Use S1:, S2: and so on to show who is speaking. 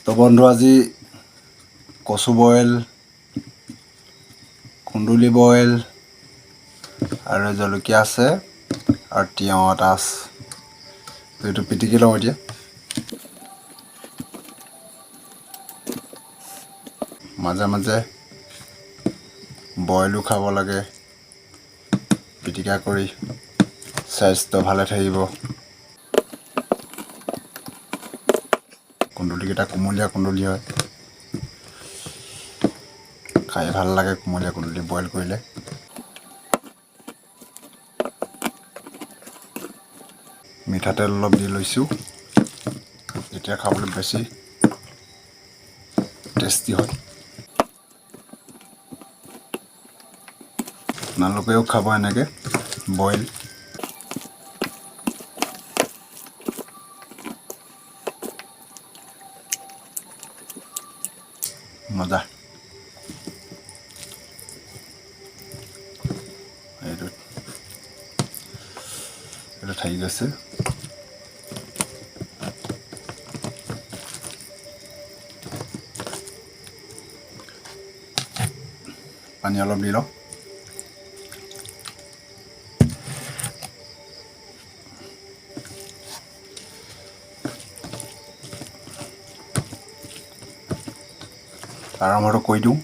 S1: তো বন্ধু আজি কচু বইল, কুন্দুলি বইল আৰু জলকীয়া আছে আৰু তিয়ঁহ এটা আছে। এইটো পিটিকি লওঁ এতিয়া। মাজে মাজে বইলো খাব লাগে, পিটিকা কৰি স্বাস্থ্য ভালে থাকিব। কুন্দুলিকেইটা কুমলীয়া কুন্দুলি হয়, খাই ভাল লাগে কুমলীয়া কুন্দুলি বইল কৰিলে। মিঠাতেল অলপ দি লৈছোঁ, তেতিয়া খাবলৈ বেছি টেষ্টি হয়। আপোনালোকেও খাব এনেকৈ বইল। মজা। এইটো থাকি গৈছে। পানী অলপ দি লওঁ। আৰম্ভটো কৰি দিওঁ।